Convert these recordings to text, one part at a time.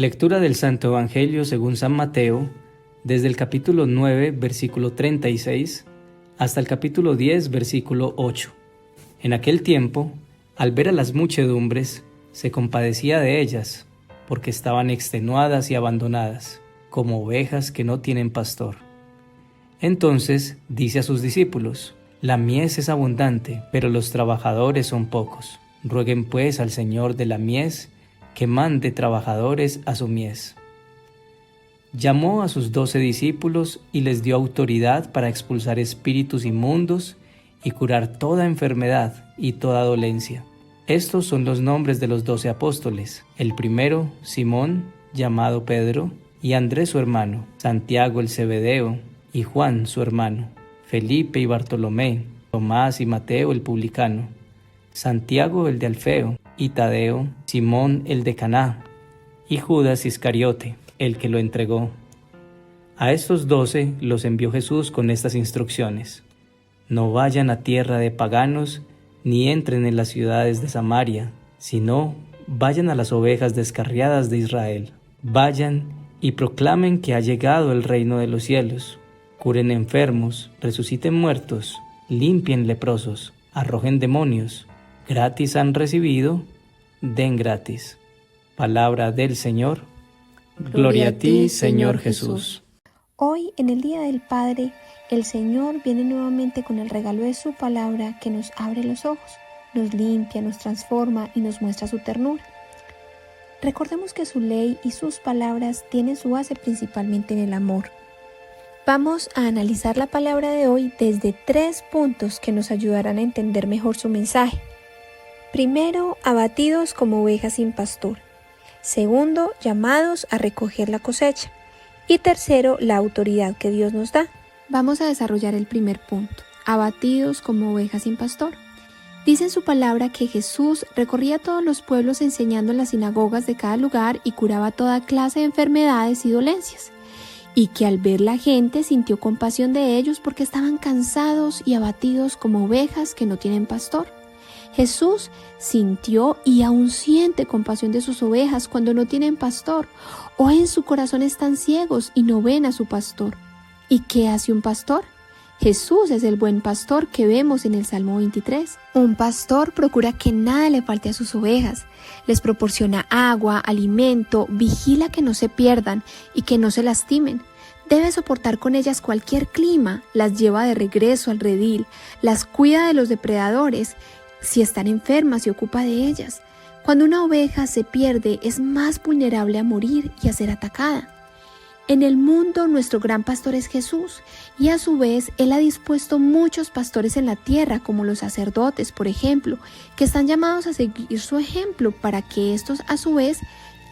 Lectura del Santo Evangelio según San Mateo, desde el capítulo 9, versículo 36, hasta el capítulo 10, versículo 8. En aquel tiempo, al ver a las muchedumbres, se compadecía de ellas, porque estaban extenuadas y abandonadas, como ovejas que no tienen pastor. Entonces dice a sus discípulos: La mies es abundante, pero los trabajadores son pocos. Rueguen pues al Señor de la mies que mande trabajadores a su mies. Llamó a sus 12 discípulos y les dio autoridad para expulsar espíritus inmundos y curar toda enfermedad y toda dolencia. Estos son los nombres de los 12 apóstoles. El primero, Simón, llamado Pedro, y Andrés su hermano, Santiago el Zebedeo, y Juan su hermano, Felipe y Bartolomé, Tomás y Mateo el publicano, Santiago el de Alfeo, y Tadeo, Simón el de Caná, y Judas Iscariote, el que lo entregó. A estos 12 los envió Jesús con estas instrucciones: No vayan a tierra de paganos, ni entren en las ciudades de Samaria, sino vayan a las ovejas descarriadas de Israel. Vayan y proclamen que ha llegado el reino de los cielos. Curen enfermos, resuciten muertos, limpien leprosos, arrojen demonios. Gratis han recibido, den gratis. Palabra del Señor. Gloria a ti, Señor Jesús. Hoy, en el Día del Padre, el Señor viene nuevamente con el regalo de su palabra que nos abre los ojos, nos limpia, nos transforma y nos muestra su ternura. Recordemos que su ley y sus palabras tienen su base principalmente en el amor. Vamos a analizar la palabra de hoy desde 3 puntos que nos ayudarán a entender mejor su mensaje. Primero, abatidos como ovejas sin pastor. Segundo, llamados a recoger la cosecha. Y tercero, la autoridad que Dios nos da. Vamos a desarrollar el primer punto, abatidos como ovejas sin pastor. Dice en su palabra que Jesús recorría todos los pueblos enseñando en las sinagogas de cada lugar y curaba toda clase de enfermedades y dolencias. Y que al ver la gente sintió compasión de ellos porque estaban cansados y abatidos como ovejas que no tienen pastor. Jesús sintió y aún siente compasión de sus ovejas cuando no tienen pastor, o en su corazón están ciegos y no ven a su pastor. ¿Y qué hace un pastor? Jesús es el buen pastor que vemos en el Salmo 23. Un pastor procura que nada le falte a sus ovejas, les proporciona agua, alimento, vigila que no se pierdan y que no se lastimen. Debe soportar con ellas cualquier clima, las lleva de regreso al redil, las cuida de los depredadores. Si están enfermas, se ocupa de ellas. Cuando una oveja se pierde, es más vulnerable a morir y a ser atacada. En el mundo, nuestro gran pastor es Jesús, y a su vez, Él ha dispuesto muchos pastores en la tierra, como los sacerdotes, por ejemplo, que están llamados a seguir su ejemplo para que estos, a su vez,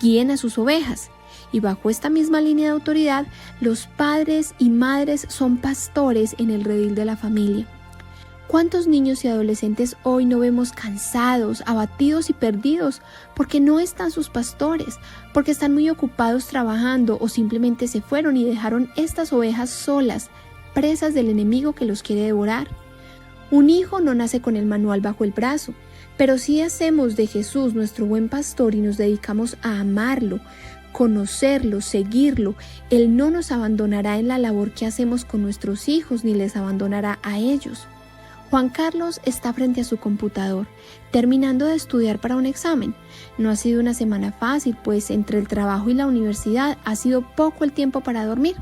guíen a sus ovejas. Y bajo esta misma línea de autoridad, los padres y madres son pastores en el redil de la familia. ¿Cuántos niños y adolescentes hoy no vemos cansados, abatidos y perdidos porque no están sus pastores, porque están muy ocupados trabajando o simplemente se fueron y dejaron estas ovejas solas, presas del enemigo que los quiere devorar? Un hijo no nace con el manual bajo el brazo, pero si hacemos de Jesús nuestro buen pastor y nos dedicamos a amarlo, conocerlo, seguirlo, Él no nos abandonará en la labor que hacemos con nuestros hijos ni les abandonará a ellos. Juan Carlos está frente a su computador, terminando de estudiar para un examen. No ha sido una semana fácil, pues entre el trabajo y la universidad ha sido poco el tiempo para dormir.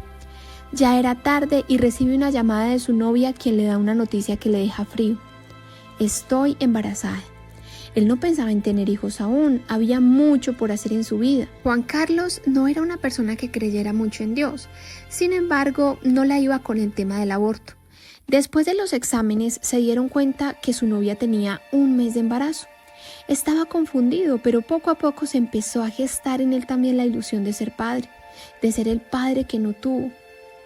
Ya era tarde y recibe una llamada de su novia, quien le da una noticia que le deja frío. Estoy embarazada. Él no pensaba en tener hijos aún, había mucho por hacer en su vida. Juan Carlos no era una persona que creyera mucho en Dios, sin embargo, no la iba con el tema del aborto. Después de los exámenes se dieron cuenta que su novia tenía 1 mes de embarazo. Estaba confundido, pero poco a poco se empezó a gestar en él también la ilusión de ser padre, de ser el padre que no tuvo.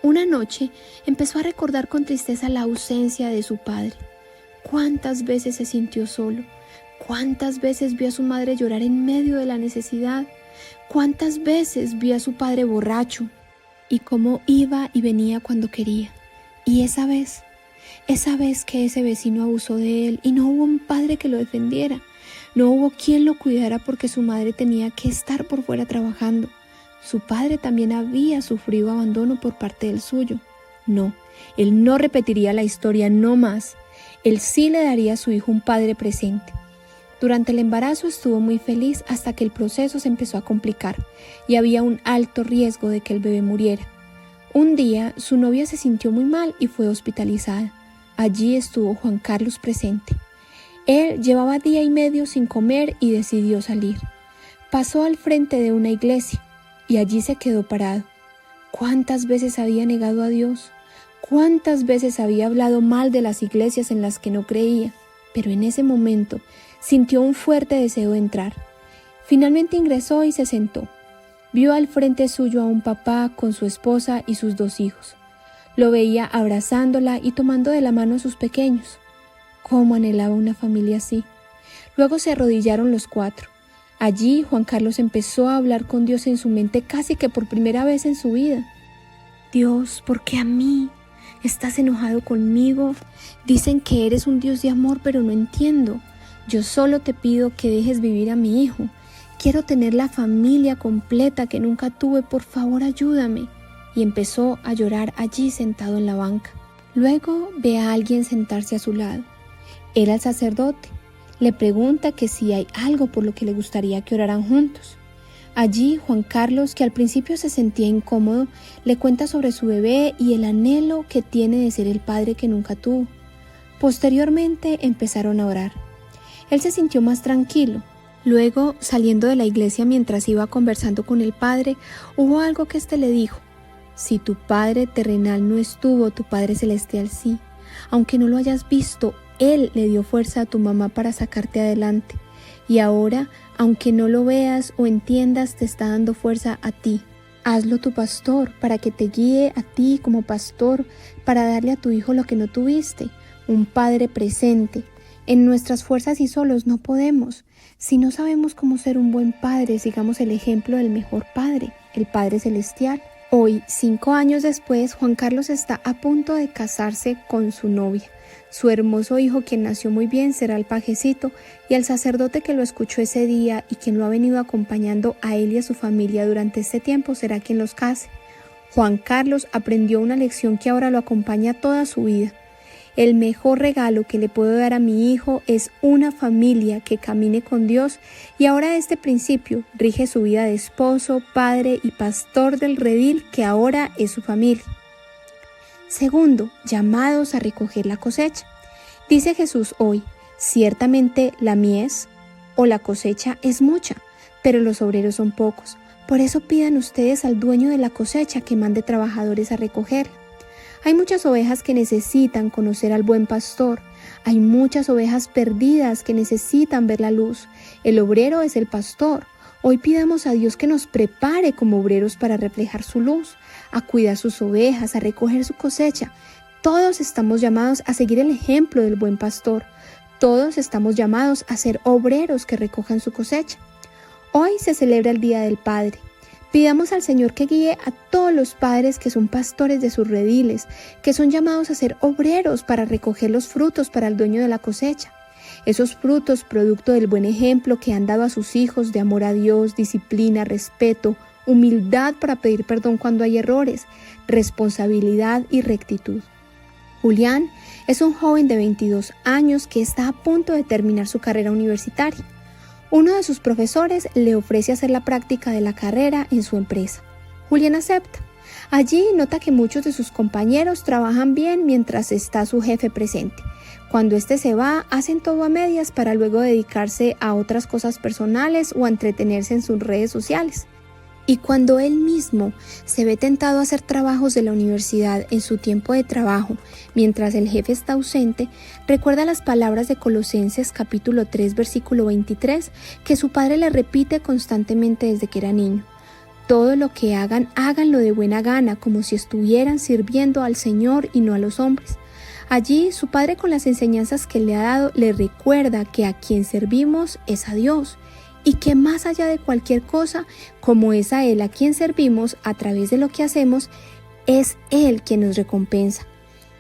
Una noche empezó a recordar con tristeza la ausencia de su padre. ¿Cuántas veces se sintió solo? ¿Cuántas veces vio a su madre llorar en medio de la necesidad? ¿Cuántas veces vio a su padre borracho? Y cómo iba y venía cuando quería. Y esa vez que ese vecino abusó de él y no hubo un padre que lo defendiera, no hubo quien lo cuidara porque su madre tenía que estar por fuera trabajando. Su padre también había sufrido abandono por parte del suyo. No, él no repetiría la historia, no más. Él sí le daría a su hijo un padre presente. Durante el embarazo estuvo muy feliz hasta que el proceso se empezó a complicar y había un alto riesgo de que el bebé muriera. Un día su novia se sintió muy mal y fue hospitalizada. Allí estuvo Juan Carlos presente. Él llevaba día y medio sin comer y decidió salir. Pasó al frente de una iglesia y allí se quedó parado. ¿Cuántas veces había negado a Dios? ¿Cuántas veces había hablado mal de las iglesias en las que no creía? Pero en ese momento sintió un fuerte deseo de entrar. Finalmente ingresó y se sentó. Vio al frente suyo a un papá con su esposa y sus 2 hijos. Lo veía abrazándola y tomando de la mano a sus pequeños. Cómo anhelaba una familia así. Luego se arrodillaron los 4. Allí Juan Carlos empezó a hablar con Dios en su mente casi que por primera vez en su vida. Dios, ¿por qué a mí? ¿Estás enojado conmigo? Dicen que eres un Dios de amor, pero no entiendo. Yo solo te pido que dejes vivir a mi hijo. Quiero tener la familia completa que nunca tuve, por favor ayúdame. Y empezó a llorar allí sentado en la banca. Luego ve a alguien sentarse a su lado. Era el sacerdote. Le pregunta que si hay algo por lo que le gustaría que oraran juntos. Allí Juan Carlos, que al principio se sentía incómodo, le cuenta sobre su bebé y el anhelo que tiene de ser el padre que nunca tuvo. Posteriormente empezaron a orar. Él se sintió más tranquilo. Luego, saliendo de la iglesia mientras iba conversando con el padre, hubo algo que éste le dijo. Si tu padre terrenal no estuvo, tu padre celestial sí. Aunque no lo hayas visto, él le dio fuerza a tu mamá para sacarte adelante. Y ahora, aunque no lo veas o entiendas, te está dando fuerza a ti. Hazlo tu pastor para que te guíe a ti como pastor, para darle a tu hijo lo que no tuviste, un padre presente. En nuestras fuerzas y solos no podemos. Si no sabemos cómo ser un buen padre, sigamos el ejemplo del mejor padre, el Padre Celestial. Hoy, 5 años después, Juan Carlos está a punto de casarse con su novia. Su hermoso hijo, quien nació muy bien, será el pajecito, y el sacerdote que lo escuchó ese día y quien lo ha venido acompañando a él y a su familia durante este tiempo será quien los case. Juan Carlos aprendió una lección que ahora lo acompaña toda su vida. El mejor regalo que le puedo dar a mi hijo es una familia que camine con Dios, y ahora este principio rige su vida de esposo, padre y pastor del redil que ahora es su familia. Segundo, llamados a recoger la cosecha. Dice Jesús hoy, ciertamente la mies o la cosecha es mucha, pero los obreros son pocos. Por eso pidan ustedes al dueño de la cosecha que mande trabajadores a recogerla. Hay muchas ovejas que necesitan conocer al buen pastor. Hay muchas ovejas perdidas que necesitan ver la luz. El obrero es el pastor. Hoy pidamos a Dios que nos prepare como obreros para reflejar su luz, a cuidar sus ovejas, a recoger su cosecha. Todos estamos llamados a seguir el ejemplo del buen pastor. Todos estamos llamados a ser obreros que recojan su cosecha. Hoy se celebra el Día del Padre. Pidamos al Señor que guíe a todos los padres que son pastores de sus rediles, que son llamados a ser obreros para recoger los frutos para el dueño de la cosecha. Esos frutos producto del buen ejemplo que han dado a sus hijos de amor a Dios, disciplina, respeto, humildad para pedir perdón cuando hay errores, responsabilidad y rectitud. Julián es un joven de 22 años que está a punto de terminar su carrera universitaria. Uno de sus profesores le ofrece hacer la práctica de la carrera en su empresa. Julián acepta. Allí nota que muchos de sus compañeros trabajan bien mientras está su jefe presente. Cuando éste se va, hacen todo a medias para luego dedicarse a otras cosas personales o a entretenerse en sus redes sociales. Y cuando él mismo se ve tentado a hacer trabajos de la universidad en su tiempo de trabajo, mientras el jefe está ausente, recuerda las palabras de Colosenses capítulo 3, versículo 23, que su padre le repite constantemente desde que era niño. Todo lo que hagan, háganlo de buena gana, como si estuvieran sirviendo al Señor y no a los hombres. Allí, su padre, con las enseñanzas que le ha dado, le recuerda que a quien servimos es a Dios, y que más allá de cualquier cosa, como es a Él a quien servimos a través de lo que hacemos, es Él quien nos recompensa.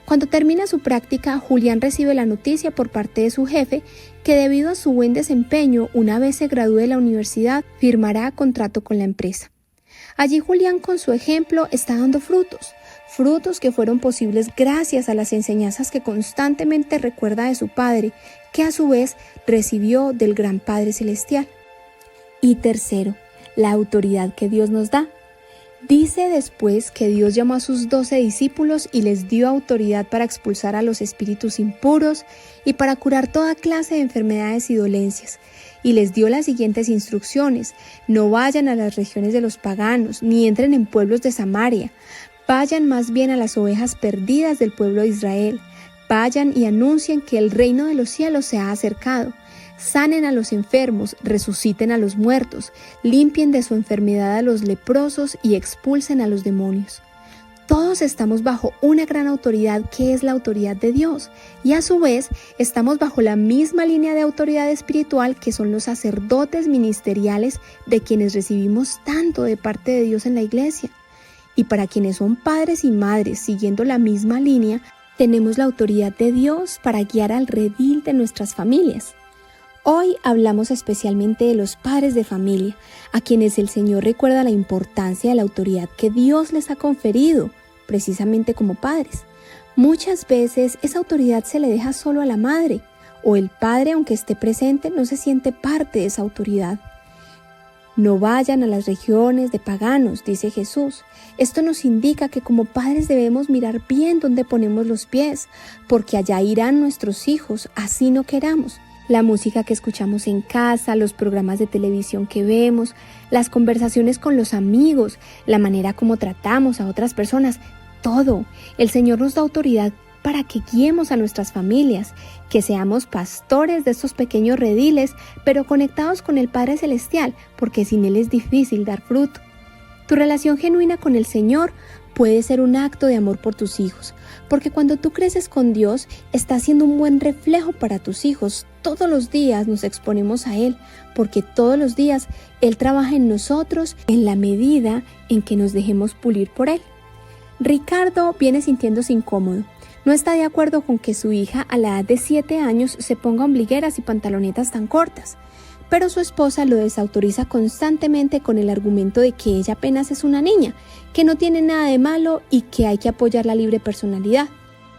Cuando termina su práctica, Julián recibe la noticia por parte de su jefe que debido a su buen desempeño, una vez se gradúe de la universidad, firmará contrato con la empresa. Allí Julián con su ejemplo está dando frutos que fueron posibles gracias a las enseñanzas que constantemente recuerda de su Padre, que a su vez recibió del gran Padre Celestial. Y tercero, la autoridad que Dios nos da. Dice después que Dios llamó a sus 12 discípulos y les dio autoridad para expulsar a los espíritus impuros y para curar toda clase de enfermedades y dolencias. Y les dio las siguientes instrucciones: no vayan a las regiones de los paganos, ni entren en pueblos de Samaria. Vayan más bien a las ovejas perdidas del pueblo de Israel. Vayan y anuncien que el reino de los cielos se ha acercado. Sanen a los enfermos, resuciten a los muertos, limpien de su enfermedad a los leprosos y expulsen a los demonios. Todos estamos bajo una gran autoridad que es la autoridad de Dios, y a su vez estamos bajo la misma línea de autoridad espiritual que son los sacerdotes ministeriales de quienes recibimos tanto de parte de Dios en la iglesia. Y para quienes son padres y madres siguiendo la misma línea, tenemos la autoridad de Dios para guiar al redil de nuestras familias. Hoy hablamos especialmente de los padres de familia, a quienes el Señor recuerda la importancia de la autoridad que Dios les ha conferido, precisamente como padres. Muchas veces esa autoridad se le deja solo a la madre, o el padre, aunque esté presente, no se siente parte de esa autoridad. No vayan a las regiones de paganos, dice Jesús. Esto nos indica que como padres debemos mirar bien dónde ponemos los pies, porque allá irán nuestros hijos, así no queramos. La música que escuchamos en casa, los programas de televisión que vemos, las conversaciones con los amigos, la manera como tratamos a otras personas, todo. El Señor nos da autoridad para que guiemos a nuestras familias, que seamos pastores de estos pequeños rediles, pero conectados con el Padre Celestial, porque sin Él es difícil dar fruto. Tu relación genuina con el Señor puede ser un acto de amor por tus hijos, porque cuando tú creces con Dios, estás siendo un buen reflejo para tus hijos. Todos los días nos exponemos a Él, porque todos los días Él trabaja en nosotros en la medida en que nos dejemos pulir por Él. Ricardo viene sintiéndose incómodo. No está de acuerdo con que su hija a la edad de 7 años se ponga ombligueras y pantalonetas tan cortas, pero su esposa lo desautoriza constantemente con el argumento de que ella apenas es una niña, que no tiene nada de malo y que hay que apoyar la libre personalidad.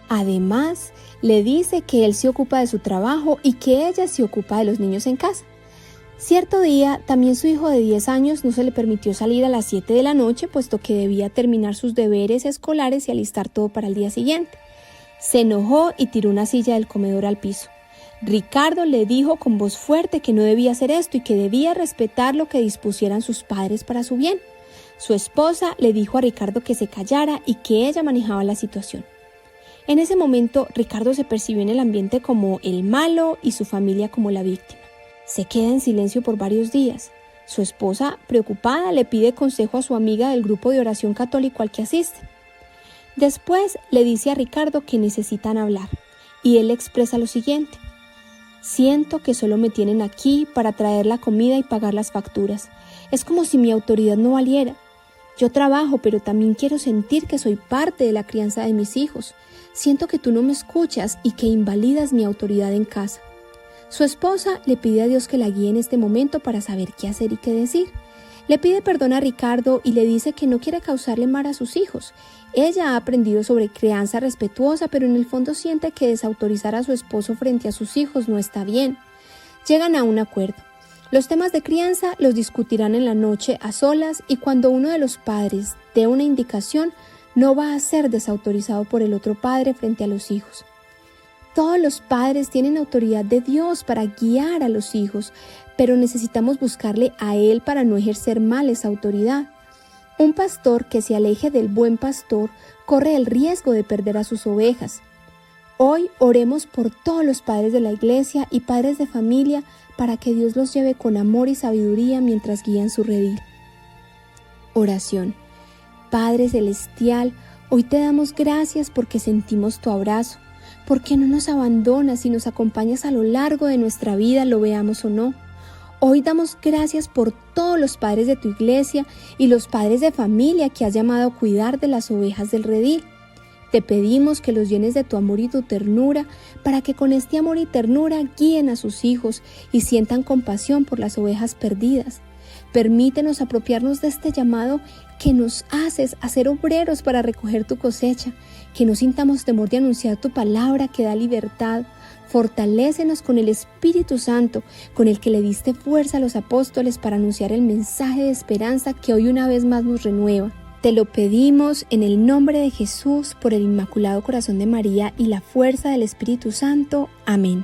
Además, le dice que él se ocupa de su trabajo y que ella se ocupa de los niños en casa. Cierto día, también su hijo de 10 años no se le permitió salir a las 7 de la noche, puesto que debía terminar sus deberes escolares y alistar todo para el día siguiente. Se enojó y tiró una silla del comedor al piso. Ricardo le dijo con voz fuerte que no debía hacer esto y que debía respetar lo que dispusieran sus padres para su bien. Su esposa le dijo a Ricardo que se callara y que ella manejaba la situación. En ese momento, Ricardo se percibió en el ambiente como el malo y su familia como la víctima. Se queda en silencio por varios días. Su esposa, preocupada, le pide consejo a su amiga del grupo de oración católico al que asiste. Después le dice a Ricardo que necesitan hablar, y él expresa lo siguiente: siento que solo me tienen aquí para traer la comida y pagar las facturas. Es como si mi autoridad no valiera. Yo trabajo, pero también quiero sentir que soy parte de la crianza de mis hijos. Siento que tú no me escuchas y que invalidas mi autoridad en casa. Su esposa le pide a Dios que la guíe en este momento para saber qué hacer y qué decir. Le pide perdón a Ricardo y le dice que no quiere causarle mal a sus hijos. Ella ha aprendido sobre crianza respetuosa, pero en el fondo siente que desautorizar a su esposo frente a sus hijos no está bien. Llegan a un acuerdo. Los temas de crianza los discutirán en la noche a solas y cuando uno de los padres dé una indicación, no va a ser desautorizado por el otro padre frente a los hijos. Todos los padres tienen autoridad de Dios para guiar a los hijos, pero necesitamos buscarle a Él para no ejercer mal esa autoridad. Un pastor que se aleje del buen pastor corre el riesgo de perder a sus ovejas. Hoy oremos por todos los padres de la iglesia y padres de familia para que Dios los lleve con amor y sabiduría mientras guían su redil. Oración. Padre Celestial, hoy te damos gracias porque sentimos tu abrazo, porque no nos abandonas y nos acompañas a lo largo de nuestra vida, lo veamos o no. Hoy damos gracias por todos los padres de tu iglesia y los padres de familia que has llamado a cuidar de las ovejas del redil. Te pedimos que los llenes de tu amor y tu ternura para que con este amor y ternura guíen a sus hijos y sientan compasión por las ovejas perdidas. Permítenos apropiarnos de este llamado que nos haces a ser obreros para recoger tu cosecha, que no sintamos temor de anunciar tu palabra que da libertad. Fortalécenos con el Espíritu Santo, con el que le diste fuerza a los apóstoles para anunciar el mensaje de esperanza que hoy una vez más nos renueva. Te lo pedimos en el nombre de Jesús, por el Inmaculado Corazón de María y la fuerza del Espíritu Santo. Amén.